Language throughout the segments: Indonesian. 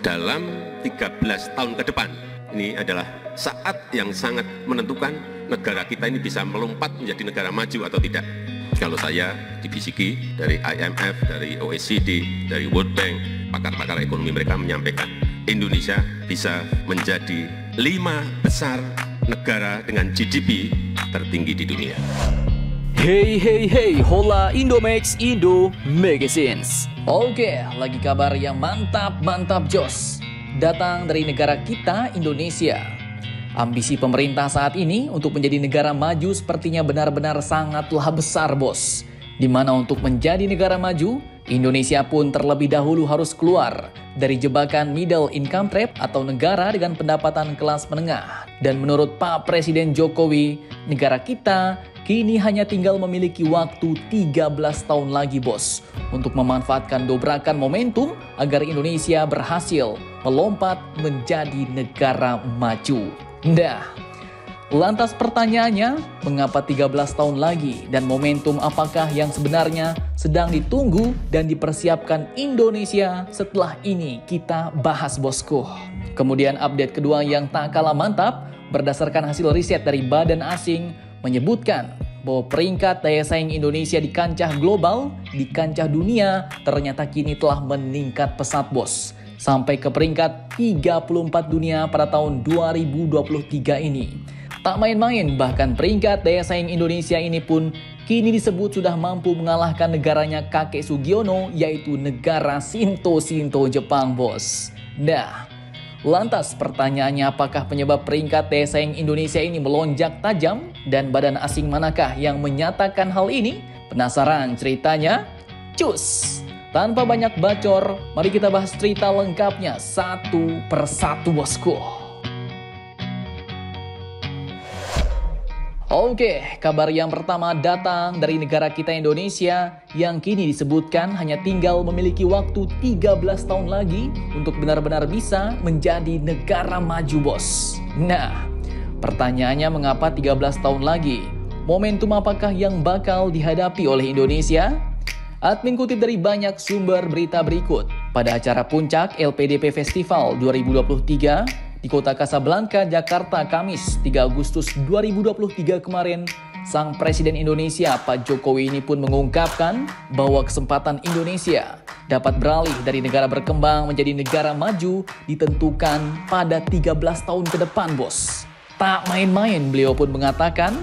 dalam 13 tahun ke depan. Ini adalah saat yang sangat menentukan negara kita ini bisa melompat menjadi negara maju atau tidak. Kalau saya dibisiki dari IMF, dari OECD, dari World Bank, pakar-pakar ekonomi mereka menyampaikan Indonesia bisa menjadi 5 besar negara dengan GDP tertinggi di dunia. Hey hey hey, hola Indomax Indo Magazines. Oke, lagi kabar yang mantap jos. Datang dari negara kita, Indonesia. Ambisi pemerintah saat ini untuk menjadi negara maju sepertinya benar-benar sangatlah besar, bos. Dimana untuk menjadi negara maju, Indonesia pun terlebih dahulu harus keluar dari jebakan middle income trap atau negara dengan pendapatan kelas menengah. Dan menurut Pak Presiden Jokowi, negara kita kini hanya tinggal memiliki waktu 13 tahun lagi, bos, untuk memanfaatkan dobrakan momentum agar Indonesia berhasil melompat menjadi negara maju. Nah, lantas pertanyaannya, mengapa 13 tahun lagi dan momentum apakah yang sebenarnya sedang ditunggu dan dipersiapkan Indonesia setelah ini kita bahas, bosku. Kemudian update kedua yang tak kalah mantap, berdasarkan hasil riset dari Badan Asing menyebutkan bahwa peringkat daya saing Indonesia di kancah global, di kancah dunia ternyata kini telah meningkat pesat, bos. Sampai ke peringkat 34 dunia pada tahun 2023 ini. Tak main-main, bahkan peringkat daya saing Indonesia ini pun kini disebut sudah mampu mengalahkan negaranya kakek Sugiono, yaitu negara Shinto Jepang, bos. Nah, lantas pertanyaannya, apakah penyebab peringkat daya saing Indonesia ini melonjak tajam? Dan badan asing manakah yang menyatakan hal ini? Penasaran ceritanya? Cus! Tanpa banyak bacor, mari kita bahas cerita lengkapnya satu persatu, bosku. Oke, kabar yang pertama datang dari negara kita Indonesia yang kini disebutkan hanya tinggal memiliki waktu 13 tahun lagi untuk benar-benar bisa menjadi negara maju, bos. Nah, pertanyaannya mengapa 13 tahun lagi? Momentum apakah yang bakal dihadapi oleh Indonesia? Admin kutip dari banyak sumber berita berikut. Pada acara puncak LPDP Festival 2023 di Kota Kasablanka, Jakarta, Kamis 3 Agustus 2023 kemarin, Sang Presiden Indonesia Pak Jokowi ini pun mengungkapkan bahwa kesempatan Indonesia dapat beralih dari negara berkembang menjadi negara maju ditentukan pada 13 tahun ke depan, bos. Tak main-main, beliau pun mengatakan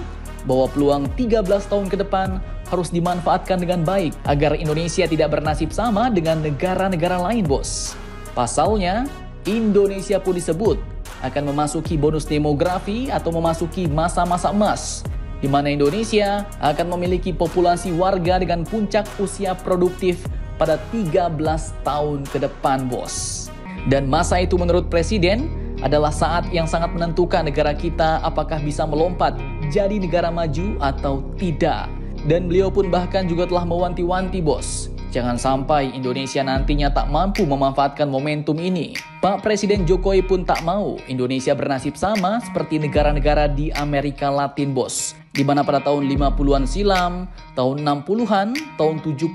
bahwa peluang 13 tahun ke depan harus dimanfaatkan dengan baik agar Indonesia tidak bernasib sama dengan negara-negara lain, bos. Pasalnya, Indonesia pun disebut akan memasuki bonus demografi atau memasuki masa-masa emas, di mana Indonesia akan memiliki populasi warga dengan puncak usia produktif pada 13 tahun ke depan, bos. Dan masa itu menurut Presiden adalah saat yang sangat menentukan negara kita apakah bisa melompat jadi negara maju atau tidak. Dan beliau pun bahkan juga telah mewanti-wanti, bos, jangan sampai Indonesia nantinya tak mampu memanfaatkan momentum ini. Pak Presiden Jokowi pun tak mau Indonesia bernasib sama seperti negara-negara di Amerika Latin, bos. Di mana pada tahun 50-an silam, tahun 60-an, tahun 70,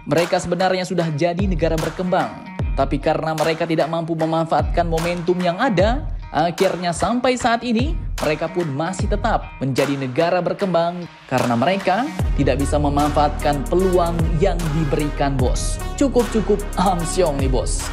mereka sebenarnya sudah jadi negara berkembang. Tapi karena mereka tidak mampu memanfaatkan momentum yang ada, akhirnya sampai saat ini mereka pun masih tetap menjadi negara berkembang karena mereka tidak bisa memanfaatkan peluang yang diberikan, bos. Cukup amsyong nih, bos.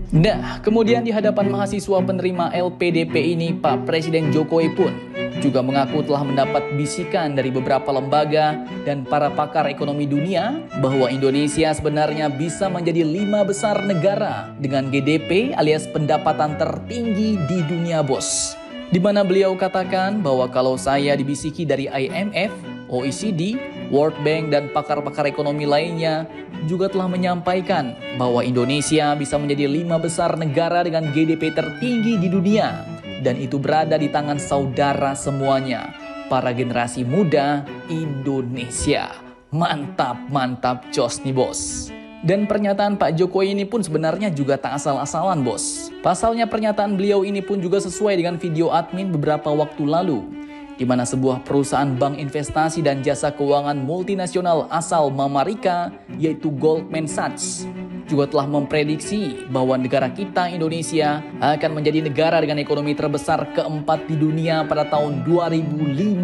Nah, kemudian di hadapan mahasiswa penerima LPDP ini, Pak Presiden Jokowi pun juga mengaku telah mendapat bisikan dari beberapa lembaga dan para pakar ekonomi dunia bahwa Indonesia sebenarnya bisa menjadi 5 besar negara dengan GDP alias pendapatan tertinggi di dunia, bos. Di mana beliau katakan bahwa kalau saya dibisiki dari IMF, OECD, World Bank dan pakar-pakar ekonomi lainnya juga telah menyampaikan bahwa Indonesia bisa menjadi 5 besar negara dengan GDP tertinggi di dunia. Dan itu berada di tangan saudara semuanya, para generasi muda Indonesia. Mantap jos nih, bos. Dan pernyataan Pak Jokowi ini pun sebenarnya juga tak asal-asalan, bos. Pasalnya pernyataan beliau ini pun juga sesuai dengan video admin beberapa waktu lalu, di mana sebuah perusahaan bank investasi dan jasa keuangan multinasional asal Amerika, yaitu Goldman Sachs, juga telah memprediksi bahwa negara kita, Indonesia, akan menjadi negara dengan ekonomi terbesar keempat di dunia pada tahun 2050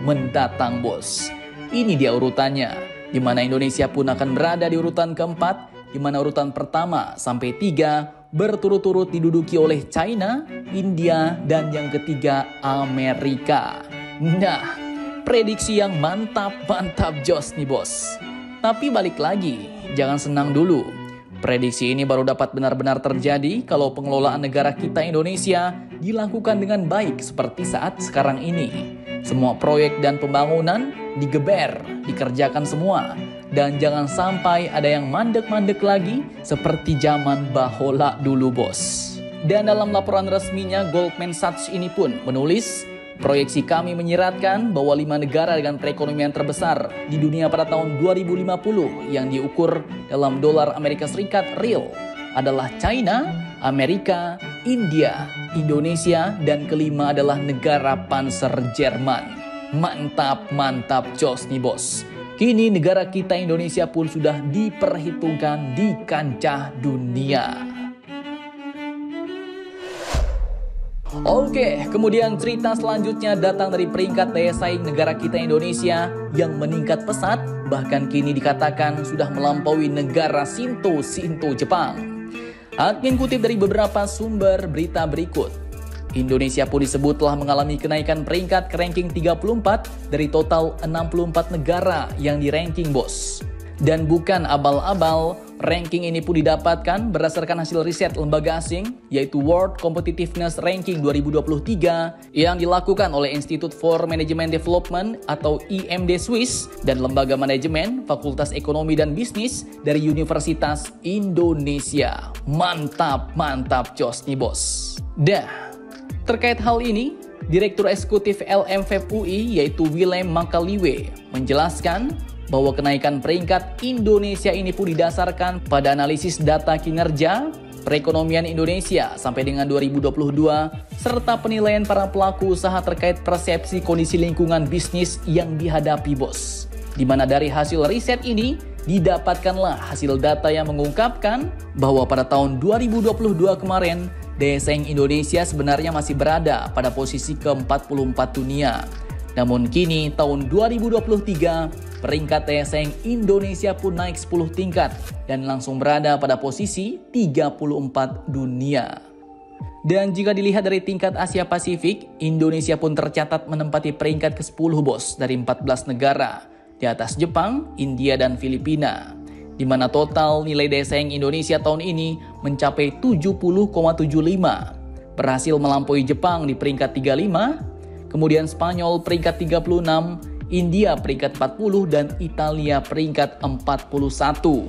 mendatang, bos. Ini dia urutannya, di mana Indonesia pun akan berada di urutan keempat, di mana urutan pertama sampai 3 berturut-turut diduduki oleh China, India, dan yang ketiga Amerika. Nah, prediksi yang mantap jos nih bos. Tapi balik lagi, jangan senang dulu. Prediksi ini baru dapat benar-benar terjadi kalau pengelolaan negara kita Indonesia dilakukan dengan baik seperti saat sekarang ini. Semua proyek dan pembangunan digeber, dikerjakan semua. Dan jangan sampai ada yang mandek-mandek lagi seperti zaman bahola dulu, bos. Dan dalam laporan resminya Goldman Sachs ini pun menulis, proyeksi kami menyiratkan bahwa 5 negara dengan perekonomian terbesar di dunia pada tahun 2050 yang diukur dalam dolar Amerika Serikat real adalah China, Amerika, India, Indonesia, dan kelima adalah negara panser Jerman. Mantap jos nih bos. Kini negara kita Indonesia pun sudah diperhitungkan di kancah dunia. Oke, kemudian cerita selanjutnya datang dari peringkat daya saing negara kita Indonesia yang meningkat pesat, bahkan kini dikatakan sudah melampaui negara Shinto Jepang. Admin kutip dari beberapa sumber berita berikut. Indonesia pun disebut telah mengalami kenaikan peringkat ke ranking 34 dari total 64 negara yang di-ranking, bos. Dan bukan abal-abal, ranking ini pun didapatkan berdasarkan hasil riset lembaga asing, yaitu World Competitiveness Ranking 2023 yang dilakukan oleh Institute for Management Development atau IMD Swiss dan Lembaga Manajemen Fakultas Ekonomi dan Bisnis dari Universitas Indonesia. Mantap jos nih bos. Terkait hal ini, Direktur Eksekutif LMFEP UI yaitu Willem Makaliwe menjelaskan bahwa kenaikan peringkat Indonesia ini pun didasarkan pada analisis data kinerja perekonomian Indonesia sampai dengan 2022 serta penilaian para pelaku usaha terkait persepsi kondisi lingkungan bisnis yang dihadapi, bos. Di mana dari hasil riset ini didapatkanlah hasil data yang mengungkapkan bahwa pada tahun 2022 kemarin daya saing Indonesia sebenarnya masih berada pada posisi ke-44 dunia. Namun kini tahun 2023, peringkat daya saing Indonesia pun naik 10 tingkat dan langsung berada pada posisi 34 dunia. Dan jika dilihat dari tingkat Asia Pasifik, Indonesia pun tercatat menempati peringkat ke-10, bos, dari 14 negara, di atas Jepang, India, dan Filipina. Di mana total nilai daya saing Indonesia tahun ini mencapai 70,75, berhasil melampaui Jepang di peringkat 35, kemudian Spanyol peringkat 36, India peringkat 40, dan Italia peringkat 41.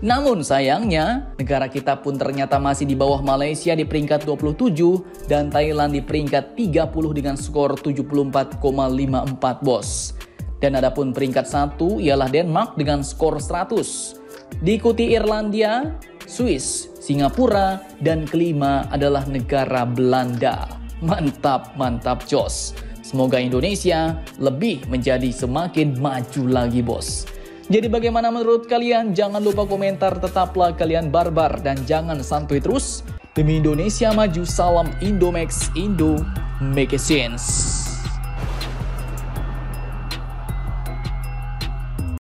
Namun sayangnya, negara kita pun ternyata masih di bawah Malaysia di peringkat 27 dan Thailand di peringkat 30 dengan skor 74,54, bos. Dan adapun peringkat 1 ialah Denmark dengan skor 100. Diikuti Irlandia, Swiss, Singapura, dan kelima adalah negara Belanda. Mantap jos. Semoga Indonesia lebih menjadi semakin maju lagi, bos. Jadi bagaimana menurut kalian? Jangan lupa komentar, tetaplah kalian barbar dan jangan santuy terus. Demi Indonesia maju, salam Indomax, Indo make a sense.